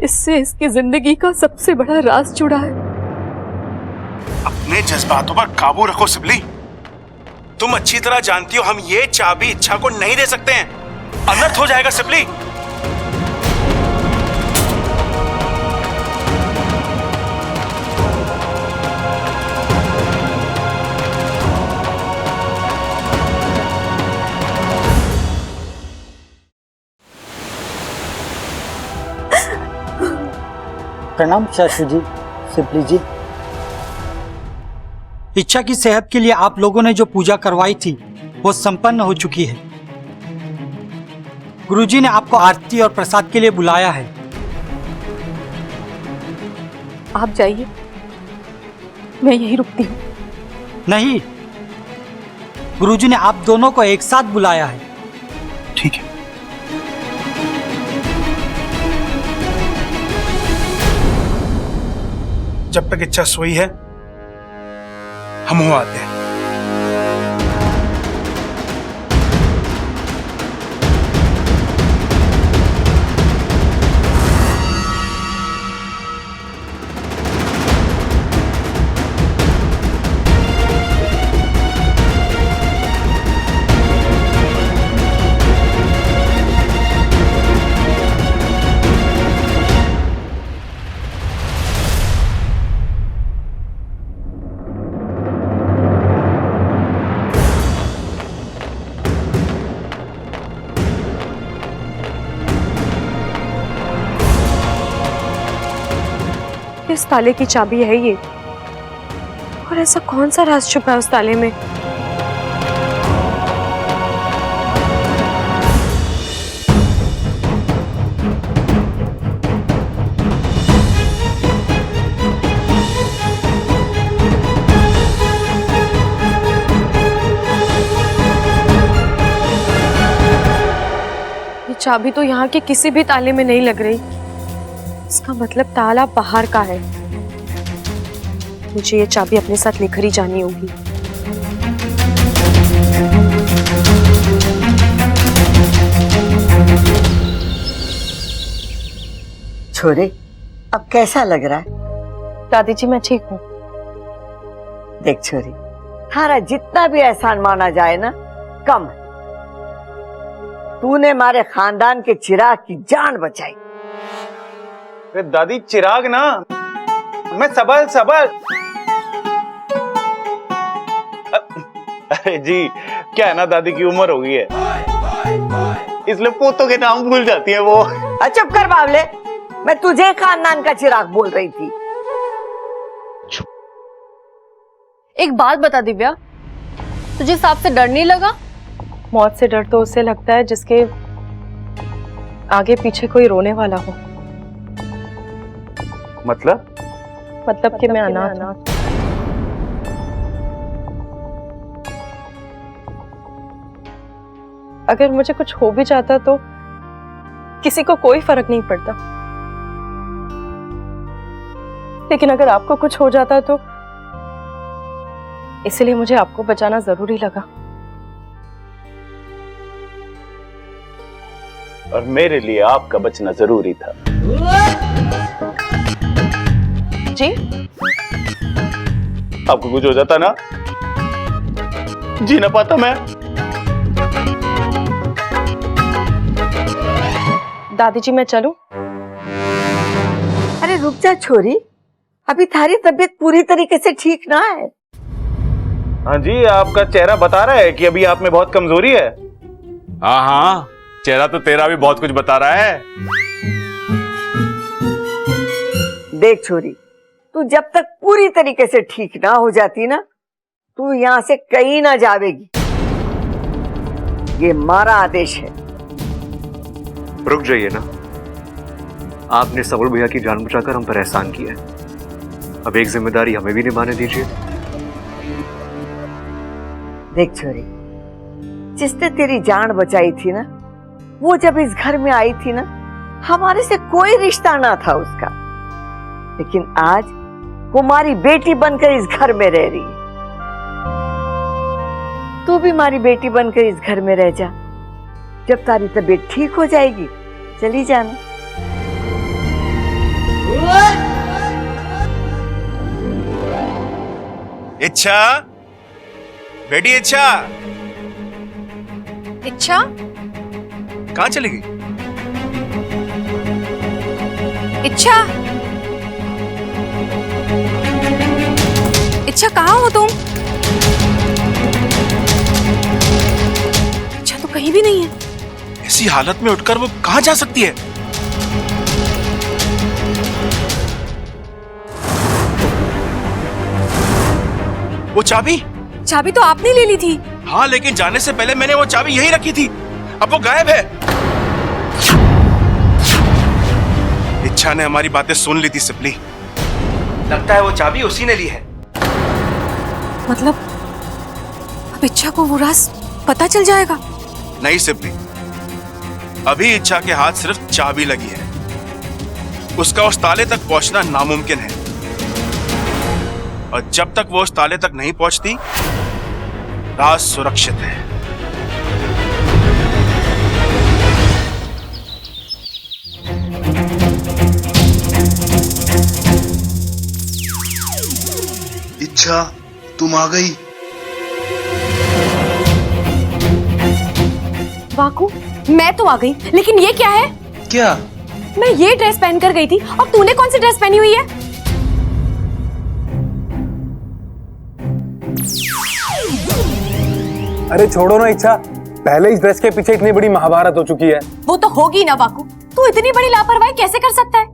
इससे इसकी जिंदगी का सबसे बड़ा राज जुड़ा है। अपने जज्बातों पर काबू रखो सिप्ली। तुम अच्छी तरह जानती हो हम ये चाबी इच्छा को नहीं दे सकते हैं। अनर्थ हो जाएगा सिप्ली। प्रणाम चाचू जी, सिप्ली जी। इच्छा की सेहत के लिए आप लोगों ने जो पूजा करवाई थी वो संपन्न हो चुकी है। गुरुजी ने आपको आरती और प्रसाद के लिए बुलाया है। आप जाइए, मैं यहीं रुकती हूँ। नहीं, गुरुजी ने आप दोनों को एक साथ बुलाया है। ठीक है। जब तक इच्छा सोई है हम हो आते हैं। किस ताले की चाबी है ये? और ऐसा कौन सा राज छुपा है उस ताले में? ये चाबी तो यहाँ के किसी भी ताले में नहीं लग रही। इसका मतलब ताला बाहर का है। मुझे ये चाबी अपने साथ लेकर ही जानी होगी। छोरे, अब कैसा लग रहा है? दादी जी मैं ठीक हूँ। देख छोरी, थारा जितना भी एहसान माना जाए ना कम है। तूने हमारे खानदान के चिराग की जान बचाई। दादी चिराग ना, मैं सबल। अरे जी, क्या है ना, दादी की उम्र हो गई है इसलिए पोतों के नाम भूल जाती है वो। चुप कर बावले, मैं तुझे खानदान का चिराग बोल रही थी। एक बात बता दिव्या, तुझे सांप से डर नहीं लगा? मौत से डर तो उसे लगता है जिसके आगे पीछे कोई रोने वाला हो, मतलब कि मैं अनाथ हूं। अगर मुझे कुछ हो भी जाता तो किसी को कोई फर्क नहीं पड़ता, लेकिन अगर आपको कुछ हो जाता तो इसलिए मुझे आपको बचाना जरूरी लगा। और मेरे लिए आपका बचना जरूरी था। जी आपको कुछ हो जाता ना, जी ना पाता मैं। दादी जी मैं चलूं? अरे रुक जा छोरी, अभी थारी तबीयत पूरी तरीके से ठीक ना है। हाँ जी, आपका चेहरा बता रहा है कि अभी आप में बहुत कमजोरी है। हाँ हाँ, चेहरा तो तेरा भी बहुत कुछ बता रहा है। देख छोरी, तू जब तक पूरी तरीके से ठीक ना हो जाती ना, तू यहाँ से कहीं ना जावेगी। ये हमारा आदेश है। रुक जाइए ना, आपने सबुर भैया की जान बचाकर हम पर एहसान किया है, अब एक जिम्मेदारी हमें भी निभाने दीजिए। देख छोरी, जिसने तेरी जान बचाई थी ना, वो जब इस घर में आई थी ना, हमारे से कोई रिश्ता ना था उसका, लेकिन आज वो हमारी बेटी बनकर इस घर में रह रही है। तू भी हमारी बेटी बनकर इस घर में रह जा। जब तारी तबीयत ठीक हो जाएगी चली जाना। इच्छा, बेटी इच्छा, इच्छा कहाँ चली गई? इच्छा, इच्छा कहाँ हो तुम? इच्छा तो कहीं भी नहीं है। ऐसी हालत में उठकर वो कहाँ जा सकती है? वो चाबी? चाबी तो आपने ले ली थी। हाँ, लेकिन जाने से पहले मैंने वो चाबी यहीं रखी थी, अब वो गायब है। इच्छा ने हमारी बातें सुन ली थी सिपली। लगता है वो चाबी उसी ने ली है। मतलब अब इच्छा को वो राज पता चल जाएगा? नहीं सिपली, अभी इच्छा के हाथ सिर्फ चाबी लगी है, उसका उस ताले तक पहुंचना नामुमकिन है, और जब तक वो उस ताले तक नहीं पहुंचती राज सुरक्षित है। इच्छा, तुम आ गई। वाकू, मैं तो आ गई, लेकिन ये क्या है? क्या? मैं ये ड्रेस पहनकर गई थी और तूने कौन सी ड्रेस पहनी हुई है? अरे छोड़ो ना इच्छा, पहले इस ड्रेस के पीछे इतनी बड़ी महाभारत हो चुकी है। वो तो होगी ना वाकू, तू इतनी बड़ी लापरवाही कैसे कर सकता है?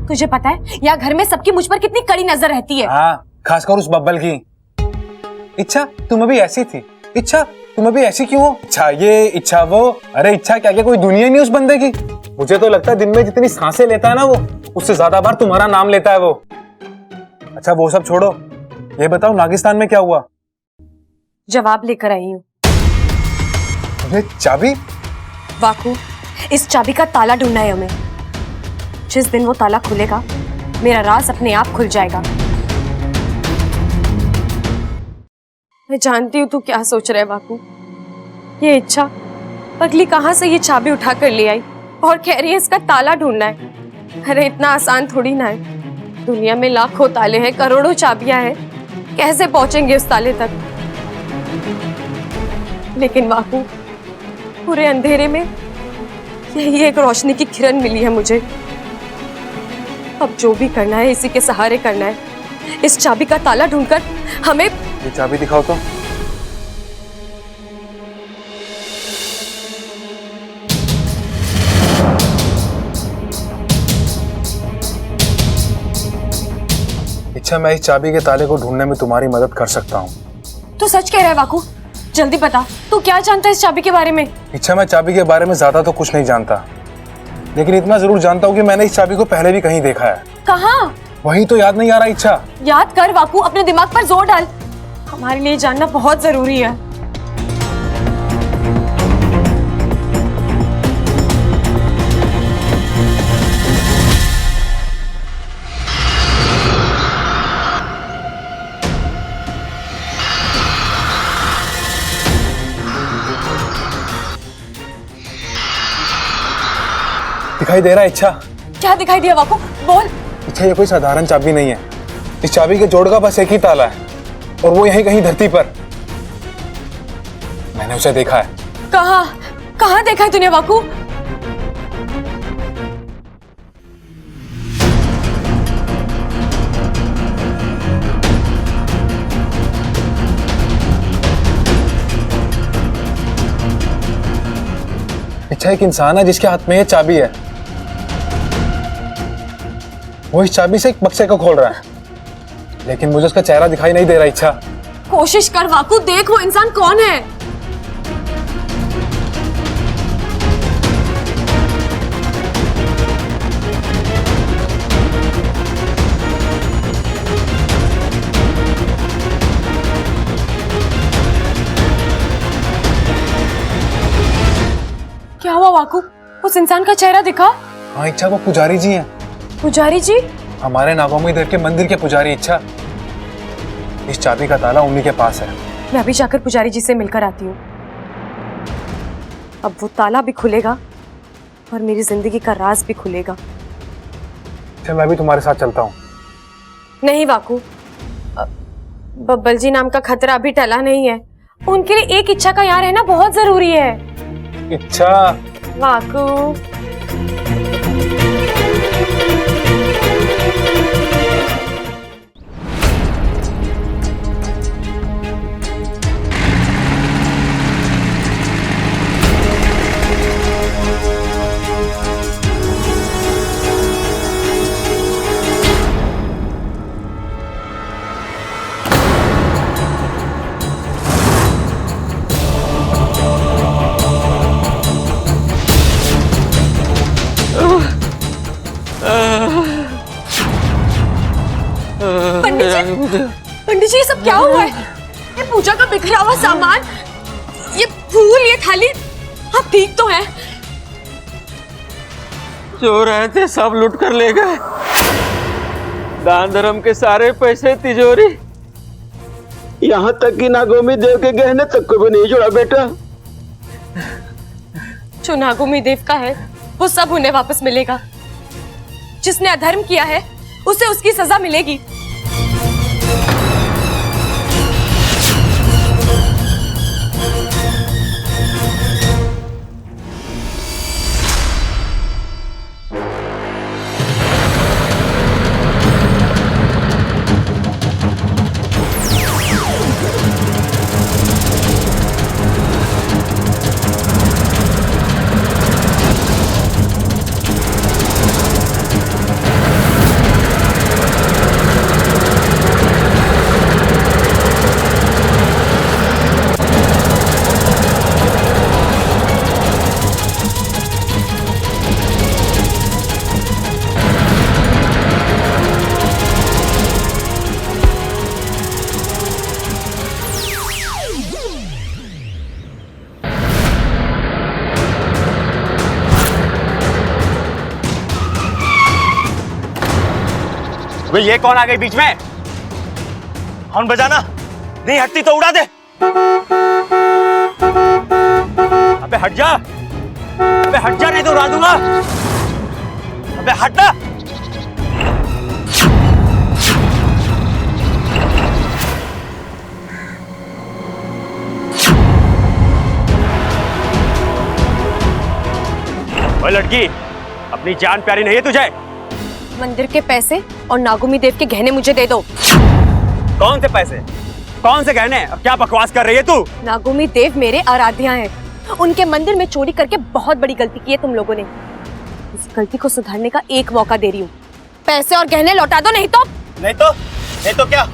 तुझे पता है यहाँ घर में सबकी मुझ पर कितनी कड़ी नजर रहती है। हाँ, खासकर उस बब्बल की। इच्छा, तुम अभी ऐसी थी। इच्छा, तुम अभी ऐसी क्यों हो? इच्छा ये, इच्छा वो। अरे इच्छा, क्या कोई दुनिया नहीं उस बंदे की? मुझे तो लगता है दिन में जितनी सांसें लेता है ना वो, उससे ज्यादा बार तुम्हारा नाम लेता है वो। अच्छा वो सब छोड़ो, ये बताओ नागिस्तान में क्या हुआ? जवाब लेकर आई हूँ। अरे चाबी? वाकू, इस चाबी का ताला ढूंढना है हमें। जिस दिन वो ताला खुलेगा मेरा राज अपने आप खुल जाएगा। मैं जानती हूँ तू क्या सोच रहा है वाकू। ये इच्छा पगली कहाँ से ये चाबी उठा कर ले आई और कह रही है इसका ताला ढूंढना है। अरे इतना आसान थोड़ी ना है, दुनिया में लाखों ताले हैं, करोड़ों चाबियां हैं, कैसे पहुंचेंगे उस ताले तक? लेकिन वाकू, पूरे अंधेरे में यही एक रोशनी की किरण मिली है मुझे। अब जो भी करना है इसी के सहारे करना है। इस चाबी का ताला ढूंढकर हमें। ये चाबी दिखाओ तो। इच्छा, मैं इस चाबी के ताले को ढूंढने में तुम्हारी मदद कर सकता हूँ। तू सच कह रहा है वाकू? जल्दी बता, तू क्या जानता है इस चाबी के बारे में? इच्छा, मैं चाबी के बारे में ज्यादा तो कुछ नहीं जानता, लेकिन इतना जरूर जानता हूँ कि मैंने इस चाबी को पहले भी कहीं देखा है। कहाँ? वही तो याद नहीं आ रहा। इच्छा, याद कर वाकू, अपने दिमाग पर जोर डाल, हमारे लिए जानना बहुत जरूरी है। दिखाई दे रहा है इच्छा? क्या दिखाई दिया वाकू? बोल। इच्छा, ये कोई साधारण चाबी नहीं है। इस चाबी के जोड़ का बस एक ही ताला है और वो यहीं कहीं धरती पर। मैंने उसे देखा है। कहाँ? कहाँ देखा है तूने वाकू? इच्छा, एक इंसान है जिसके हाथ में ये चाबी है। वो इस चाबी से एक बक्से को खोल रहा है, लेकिन मुझे उसका चेहरा दिखाई नहीं दे रहा। इच्छा, कोशिश कर वाकू, देख वो इंसान कौन है। क्या हुआ वाकू? उस इंसान का चेहरा दिखा? हाँ इच्छा, वो पुजारी जी हैं। पुजारी जी? हमारे नागोमी देव के मंदिर के पुजारी। इच्छा, इस चाबी का ताला उन्हीं के पास है। मैं अभी जाकर पुजारी जी से मिलकर आती हूँ। अब वो ताला भी खुलेगा और मेरी जिंदगी का राज भी खुलेगा। चल, मैं भी तुम्हारे साथ चलता हूँ। नहीं वाकू, बब्बल जी नाम का खतरा अभी टला नहीं है। उनके लिए एक इच्छा का यहाँ रहना बहुत जरूरी है। इच्छा, वाकू, पंडित जी ये सब क्या हुआ है? ये पूजा का बिखरा हुआ सामान, ये फूल, ये थाली, आप ठीक तो हैं? जो रहे थे सब लूट कर ले गए। दान धर्म के सारे पैसे तिजोरी, यहाँ तक कि नागोमी देव के गहने तक को भी नहीं जोड़ा बेटा। जो नागोमी देव का है वो सब उन्हें वापस मिलेगा। जिसने अधर्म किया है उसे उसकी सजा मिलेगी। वे ये कौन आ गई बीच में? हॉर्न बजाना नहीं हटती तो उड़ा दे। अबे हट जा, अबे हट जा नहीं तो उड़ा दूंगा। अबे हट ना। ओए लड़की, अपनी जान प्यारी नहीं है तुझे? मंदिर के पैसे और नागोमी देव के गहने मुझे दे दो। कौन से पैसे, कौन से गहने? अब क्या बकवास कर रही है तू? नागोमी देव मेरे आराध्या हैं। उनके मंदिर में चोरी करके बहुत बड़ी गलती की है तुम लोगों ने। इस गलती को सुधारने का एक मौका दे रही हूँ। पैसे और गहने लौटा दो, नहीं तो क्या?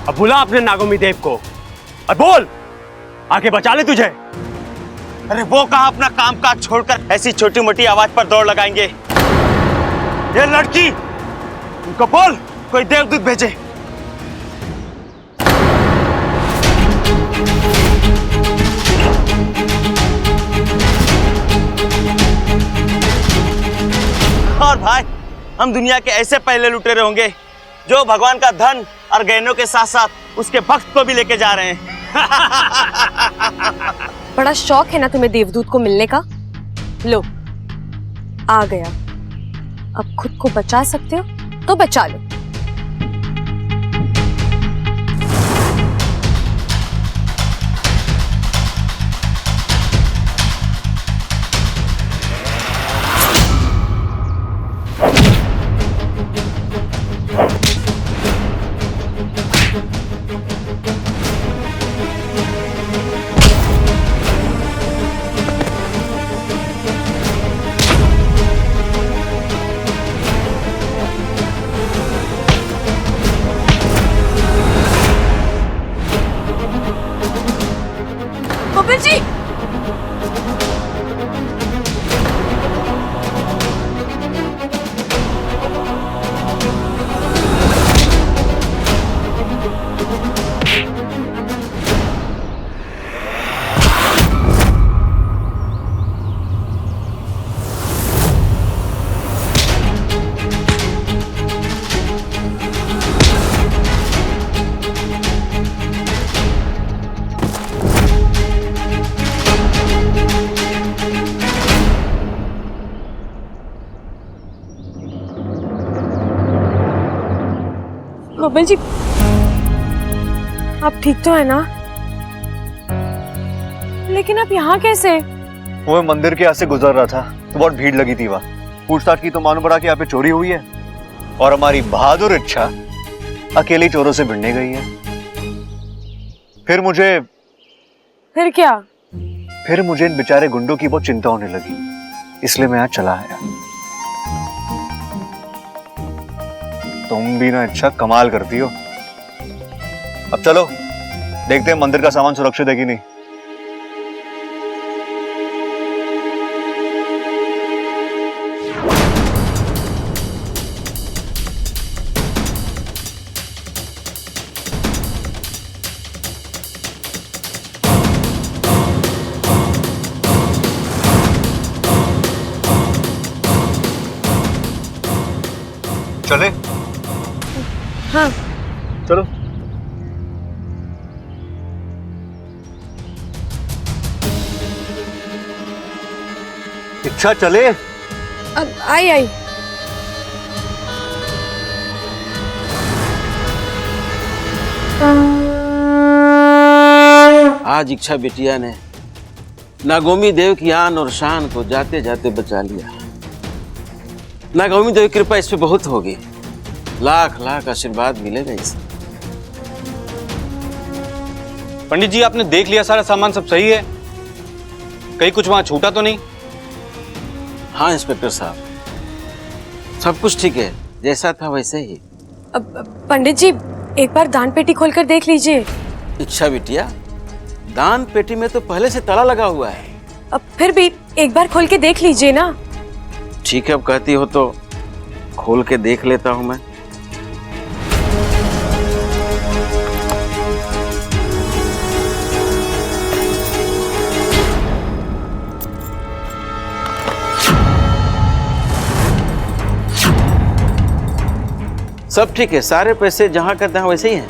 अब बुला अपने नागोमी देव को और बोल आके बचा ले तुझे। अरे वो कहाँ अपना काम काज छोड़कर ऐसी छोटी मोटी आवाज पर दौड़ लगाएंगे। ये लड़की, उनको बोल कोई देवदूत भेजे। और भाई, हम दुनिया के ऐसे पहले लुटेरे होंगे जो भगवान का धन और गहनों के साथ साथ उसके भक्त को भी लेके जा रहे हैं। बड़ा शौक है ना तुम्हें देवदूत को मिलने का। लो, आ गया। अब खुद को बचा सकते हो तो बचा लो। बब्बल जी, बब्बल जी, आप ठीक तो है ना? लेकिन आप यहाँ कैसे? वो मंदिर के यहाँ से गुजर रहा था तो बहुत भीड़ लगी थी वहाँ। पूछताछ की तो मालूम पड़ा कि यहाँ पे चोरी हुई है और हमारी बहादुर इच्छा अकेली चोरों से भिड़ने गई है। फिर क्या? फिर मुझे इन बेचारे गुंडों की बहुत चिंता होने लगी, इसलिए मैं यहाँ चला आया। तुम भी ना अच्छा कमाल करती हो। अब चलो देखते हैं मंदिर का सामान सुरक्षित है कि नहीं। चले? हाँ चलो। इच्छा चले? अब आई। आज इच्छा बिटिया ने नागोमी देव की आन और शान को जाते जाते बचा लिया। नागोमी देव की कृपा इस पे बहुत होगी। लाख लाख आशीर्वाद मिलेगा इसे। पंडित जी, आपने देख लिया सारा सामान सब सही है? कहीं कुछ वहां छूटा तो नहीं? हाँ इंस्पेक्टर साहब, सब कुछ ठीक है, जैसा था वैसे ही। अब पंडित जी, एक बार दान पेटी खोलकर देख लीजिए। इच्छा बिटिया, दान पेटी में तो पहले से ताला लगा हुआ है। अब फिर भी एक बार खोल के देख लीजिए ना। ठीक है, अब कहती हो तो खोल के देख लेता हूं मैं। सब ठीक है, सारे पैसे जहां का तहां वैसे ही हैं।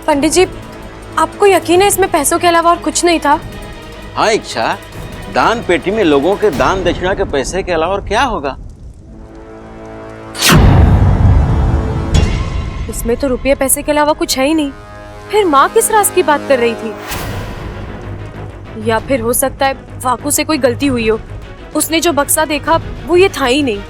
पंडित जी, आपको यकीन है इसमें पैसों के अलावा और कुछ नहीं था? हाँ इच्छा, दान पेटी में लोगों के दान दक्षिणा के पैसे के अलावा और क्या होगा? इसमें तो रुपये पैसे के अलावा कुछ है ही नहीं। फिर माँ किस राज की बात कर रही थी? या फिर हो सकता है वाकू से कोई गलती हुई हो, उसने जो बक्सा देखा वो ये था ही नहीं।